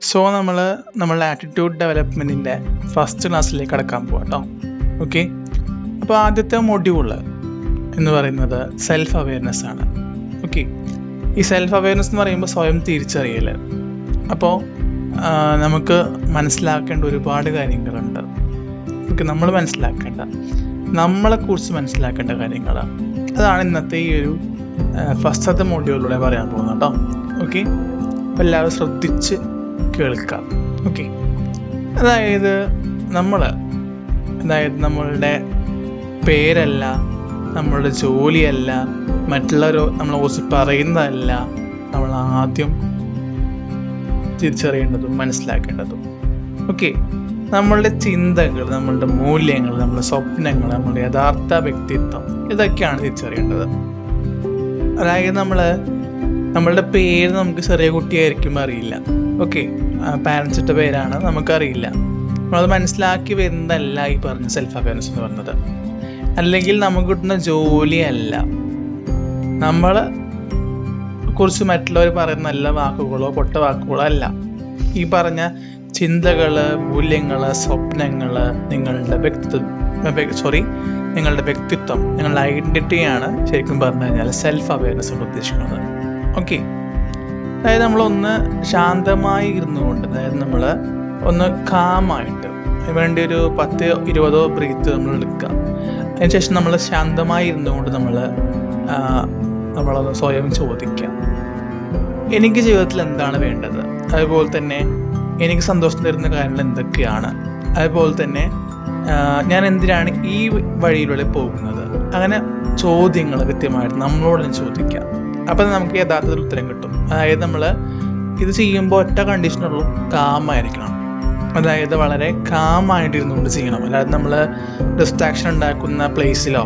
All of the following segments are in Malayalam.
നമ്മളുടെ ആറ്റിറ്റ്യൂഡ് ഡെവലപ്മെൻറ്റിൻ്റെ ഫസ്റ്റ് ക്ലാസ്സിലേക്ക് കടക്കാൻ പോകാം കേട്ടോ. ഓക്കെ, അപ്പോൾ ആദ്യത്തെ മൊഡ്യൂള് എന്ന് പറയുന്നത് സെൽഫ് അവെയർനെസ് ആണ്. ഓക്കെ, ഈ സെൽഫ് അവെയർനെസ് എന്ന് പറയുമ്പോൾ സ്വയം തിരിച്ചറിയൽ. അപ്പോൾ നമുക്ക് മനസ്സിലാക്കേണ്ട ഒരുപാട് കാര്യങ്ങളുണ്ട്. ഓക്കെ, നമ്മൾ മനസ്സിലാക്കേണ്ട, നമ്മളെക്കുറിച്ച് മനസ്സിലാക്കേണ്ട കാര്യങ്ങൾ, അതാണ് ഇന്നത്തെ ഈ ഒരു ഫസ്റ്റത്തെ മൊഡ്യൂളിലൂടെ പറയാൻ പോകുന്നത് കേട്ടോ. ഓക്കെ, അപ്പോൾ എല്ലാവരും ശ്രദ്ധിച്ച് കേൾക്കാം. ഓക്കെ, അതായത് നമ്മളുടെ പേരല്ല, നമ്മളുടെ ജോലിയല്ല, മറ്റുള്ളവർ നമ്മളെ കുറിച്ച് പറയുന്നതല്ല നമ്മൾ ആദ്യം തിരിച്ചറിയേണ്ടതും മനസ്സിലാക്കേണ്ടതും. ഓക്കെ, നമ്മളുടെ ചിന്തകൾ, നമ്മളുടെ മൂല്യങ്ങൾ, നമ്മളുടെ സ്വപ്നങ്ങൾ, നമ്മളുടെ യഥാർത്ഥ വ്യക്തിത്വം, ഇതൊക്കെയാണ് തിരിച്ചറിയേണ്ടത്. അതായത് നമ്മളുടെ പേര് നമുക്ക് ചെറിയ കുട്ടിയായിരിക്കും അറിയില്ല. ഓക്കെ, പാരൻസ് ഇട്ട പേരാണ്, നമുക്കറിയില്ല. നമ്മളത് മനസ്സിലാക്കി വരുന്നതല്ല ഈ പറഞ്ഞ സെൽഫ് അവെയർനെസ് എന്ന് പറഞ്ഞത്. അല്ലെങ്കിൽ നമുക്ക് കിട്ടുന്ന ജോലിയല്ല, നമ്മളെ കുറിച്ച് മറ്റുള്ളവർ പറയുന്ന നല്ല വാക്കുകളോ പൊട്ട വാക്കുകളോ അല്ല. ഈ പറഞ്ഞ ചിന്തകള്, മൂല്യങ്ങള്, സ്വപ്നങ്ങള്, നിങ്ങളുടെ വ്യക്തിത്വം, നിങ്ങളുടെ ഐഡന്റിറ്റിയാണ് ശരിക്കും പറഞ്ഞു കഴിഞ്ഞാൽ സെൽഫ് അവെയർനെസ് കൊണ്ട് ഉദ്ദേശിക്കുന്നത്. ഓക്കെ, അതായത് നമ്മളൊന്ന് ശാന്തമായി ഇരുന്നുകൊണ്ട്, അതായത് നമ്മൾ ഒന്ന് കാമായിട്ട് വേണ്ടി ഒരു 10-20 ബ്രീത്ത് നമ്മൾ എടുക്കുക. അതിനുശേഷം നമ്മൾ ശാന്തമായി ഇരുന്നുകൊണ്ട് നമ്മളൊന്ന് സ്വയം ചോദിക്കുക, എനിക്ക് ജീവിതത്തിൽ എന്താണ് വേണ്ടത്, അതുപോലെ തന്നെ എനിക്ക് സന്തോഷം തരുന്ന കാര്യങ്ങൾ എന്തൊക്കെയാണ്, അതുപോലെ തന്നെ ഞാൻ എന്തിനാണ് ഈ വഴിയിലൂടെ പോകുന്നത്. അങ്ങനെ ചോദ്യങ്ങൾ കൃത്യമായിട്ട് നമ്മളോട് തന്നെ ചോദിക്കാം. അപ്പം നമുക്ക് യഥാർത്ഥത്തിൽ ഉത്തരം കിട്ടും. അതായത് നമ്മൾ ഇത് ചെയ്യുമ്പോൾ ഒറ്റ കണ്ടീഷനുള്ളൂ, കാമായിരിക്കണം. അതായത് വളരെ കാമായിട്ടിരുന്നുകൊണ്ട് ചെയ്യണം. അല്ലാതെ നമ്മൾ ഡിസ്ട്രാക്ഷൻ ഉണ്ടാക്കുന്ന പ്ലേസിലോ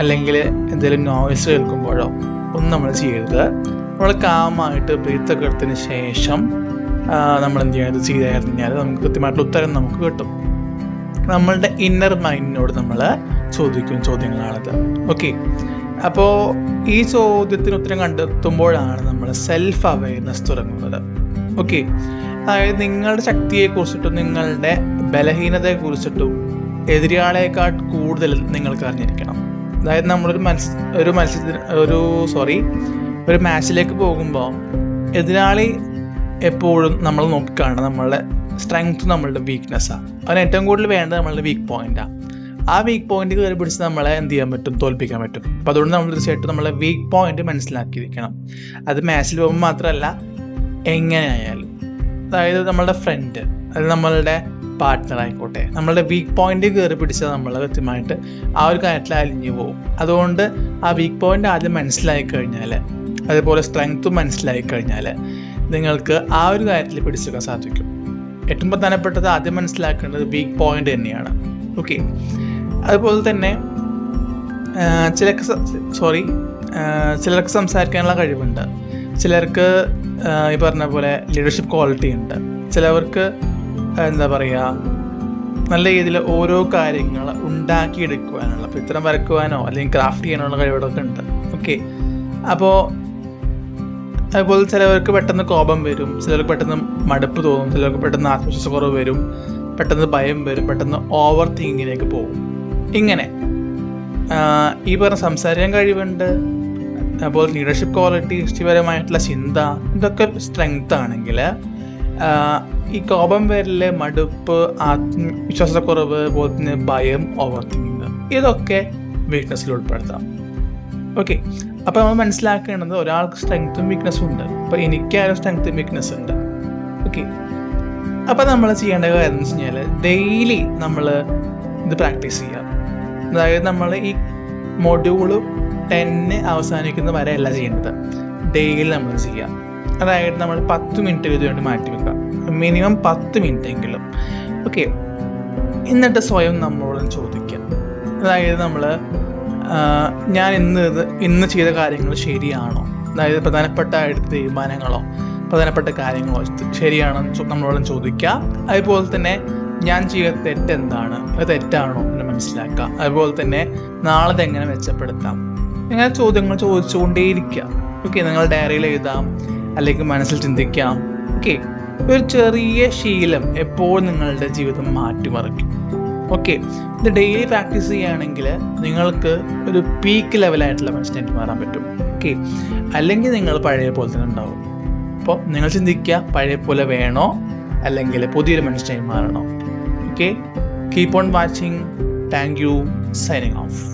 അല്ലെങ്കിൽ എന്തെങ്കിലും നോയ്സ് കേൾക്കുമ്പോഴോ ഒന്നും നമ്മൾ ചെയ്യരുത്. നമ്മൾ കാമായിട്ട് ബ്രീത്തൊക്കെ എടുത്തതിന് ശേഷം നമ്മൾ എന്ത് ചെയ്യുക, ഇത് ചെയ്ത് കഴിഞ്ഞാൽ നമുക്ക് കൃത്യമായിട്ടുള്ള ഉത്തരം നമുക്ക് കിട്ടും. നമ്മളുടെ ഇന്നർ മൈൻഡിനോട് നമ്മൾ ചോദിക്കുന്ന ചോദ്യങ്ങളാണിത്. ഓക്കെ, അപ്പോൾ ഈ ചോദ്യത്തിന് ഉത്തരം കണ്ടെത്തുമ്പോഴാണ് നമ്മൾ സെൽഫ് അവെയർനെസ് തുടങ്ങുന്നത്. ഓക്കെ, അതായത് നിങ്ങളുടെ ശക്തിയെക്കുറിച്ചിട്ടും നിങ്ങളുടെ ബലഹീനതയെക്കുറിച്ചിട്ടും എതിരാളേക്കാൾ കൂടുതൽ നിങ്ങൾക്ക് അറിഞ്ഞിരിക്കണം. അതായത് നമ്മളൊരു ഒരു മാച്ചിലേക്ക് പോകുമ്പോൾ എതിരാളി എപ്പോഴും നമ്മൾ നോക്കിക്കാണുന്നത് നമ്മളുടെ സ്ട്രെങ്ത്, നമ്മളുടെ വീക്ക്നെസ്സാണ്. അതിന് ഏറ്റവും കൂടുതൽ വേണ്ടത് നമ്മളുടെ വീക്ക് പോയിന്റാണ്. ആ വീക്ക് പോയിന്റ് കയറി പിടിച്ച് നമ്മളെ എന്ത് ചെയ്യാൻ പറ്റും, തോൽപ്പിക്കാൻ പറ്റും. അപ്പോൾ അതുകൊണ്ട് നമ്മൾ തീർച്ചയായിട്ടും നമ്മളെ വീക്ക് പോയിന്റ് മനസ്സിലാക്കിയിരിക്കണം. അത് മാച്ചിൽ പോകുമ്പോൾ മാത്രമല്ല, എങ്ങനെയായാലും. അതായത് നമ്മളുടെ ഫ്രണ്ട്, അത് നമ്മളുടെ പാർട്ട്ണർ ആയിക്കോട്ടെ, നമ്മളുടെ വീക്ക് പോയിന്റ് കയറി പിടിച്ചാൽ നമ്മൾ കൃത്യമായിട്ട് ആ ഒരു കാര്യത്തിൽ അലിഞ്ഞു പോകും. അതുകൊണ്ട് ആ വീക്ക് പോയിന്റ് ആദ്യം മനസ്സിലാക്കി കഴിഞ്ഞാൽ, അതുപോലെ സ്ട്രെങ്ത്തും മനസ്സിലാക്കി കഴിഞ്ഞാൽ നിങ്ങൾക്ക് ആ ഒരു കാര്യത്തിൽ പിടിച്ചെടുക്കാൻ സാധിക്കും. ഏറ്റവും പ്രധാനപ്പെട്ടത് ആദ്യം മനസ്സിലാക്കേണ്ടത് വീക്ക് പോയിന്റ് തന്നെയാണ്. ഓക്കെ, അതുപോലെ തന്നെ ചിലർക്ക് സംസാരിക്കാനുള്ള കഴിവുണ്ട്, ചിലർക്ക് ഈ പറഞ്ഞ പോലെ ലീഡർഷിപ്പ് ക്വാളിറ്റി ഉണ്ട്, ചിലവർക്ക് എന്താ പറയുക, നല്ല രീതിയിൽ ഓരോ കാര്യങ്ങൾ ഉണ്ടാക്കിയെടുക്കുവാനുള്ള, ചിത്രം വരക്കുവാനോ അല്ലെങ്കിൽ ക്രാഫ്റ്റ് ചെയ്യാനുള്ള കഴിവുകളൊക്കെ ഉണ്ട്. ഓക്കെ, അപ്പോൾ അതുപോലെ ചിലവർക്ക് പെട്ടെന്ന് കോപം വരും, ചിലർക്ക് പെട്ടെന്ന് മടുപ്പ് തോന്നും, ചിലർക്ക് പെട്ടെന്ന് ആത്മവിശ്വാസക്കുറവ് വരും, പെട്ടെന്ന് ഭയം വരും, പെട്ടെന്ന് ഓവർ തിങ്കിങ്ങിലേക്ക് പോകും. ഇങ്ങനെ ഈ പറഞ്ഞ സംസാരിക്കാൻ കഴിവുണ്ട്, അതുപോലെ ലീഡർഷിപ്പ് ക്വാളിറ്റി, സൃഷ്ടിപരമായിട്ടുള്ള ചിന്ത, ഇതൊക്കെ സ്ട്രെങ്ത് ആണെങ്കിൽ ഈ കോപം വരല്, മടുപ്പ്, ആത്മവിശ്വാസക്കുറവ്, അതുപോലെ തന്നെ ഭയം, ഓവർ തിങ്കിങ്, ഇതൊക്കെ വീക്ക്നെസ്സിൽ ഉൾപ്പെടുത്താം. ഓക്കെ, അപ്പോൾ നമ്മൾ മനസ്സിലാക്കേണ്ടത് ഒരാൾക്ക് സ്ട്രെങ്ത്തും വീക്ക്നെസ്സും ഉണ്ട്. അപ്പോൾ എനിക്കാരും സ്ട്രെങ്ത്തും വീക്ക്നെസ് ഉണ്ട്. ഓക്കെ, അപ്പോൾ നമ്മൾ ചെയ്യേണ്ട കാര്യം എന്ന് വെച്ച് കഴിഞ്ഞാൽ ഡെയിലി നമ്മൾ ഇത് പ്രാക്ടീസ് ചെയ്യാം. അതായത് നമ്മൾ ഈ മൊഡ്യൂള് 10 അവസാനിക്കുന്ന വരെ അല്ല ചെയ്യേണ്ടത്, ഡെയിലി നമ്മൾ ചെയ്യാം. അതായത് നമ്മൾ 10 മിനിറ്റ് ഇത് വേണ്ടി മാറ്റി വെക്കാം, മിനിമം 10 മിനിറ്റ് എങ്കിലും. ഓക്കെ, എന്നിട്ട് സ്വയം നമ്മളോട് ചോദിക്കാം. അതായത് നമ്മൾ ഞാൻ ഇന്ന് ചെയ്ത കാര്യങ്ങൾ ശരിയാണോ, അതായത് പ്രധാനപ്പെട്ട എടുത്ത തീരുമാനങ്ങളോ പ്രധാനപ്പെട്ട കാര്യങ്ങളോ ശരിയാണെന്ന് നമ്മളോട് ചോദിക്കുക. അതുപോലെ തന്നെ ഞാൻ ചെയ്ത തെറ്റെന്താണ്, അത് തെറ്റാണോ എന്ന് മനസ്സിലാക്കുക. അതുപോലെ തന്നെ നാളെ ഇതെങ്ങനെ മെച്ചപ്പെടുത്താം, ഇങ്ങനെ ചോദ്യങ്ങൾ ചോദിച്ചുകൊണ്ടേയിരിക്കുക. ഓക്കെ, നിങ്ങൾ ഡയറിയിൽ എഴുതാം, അല്ലെങ്കിൽ മനസ്സിൽ ചിന്തിക്കാം. ഓക്കെ, ഒരു ചെറിയ ശീലം എപ്പോഴും നിങ്ങളുടെ ജീവിതം മാറ്റിമറിക്കും. ഓക്കെ, ഇത് ഡെയിലി പ്രാക്ടീസ് ചെയ്യുകയാണെങ്കിൽ നിങ്ങൾക്ക് ഒരു പീക്ക് ലെവലായിട്ടുള്ള മനുഷ്യനായിട്ട് മാറാൻ പറ്റും. ഓക്കെ, അല്ലെങ്കിൽ നിങ്ങൾ പഴയ പോലെ തന്നെ ഉണ്ടാവും. അപ്പോൾ നിങ്ങൾ ചിന്തിക്കുക, പഴയ പോലെ വേണോ അല്ലെങ്കിൽ പുതിയൊരു മനുഷ്യനായി മാറണോ? Okay, keep on watching. Thank you. Signing of.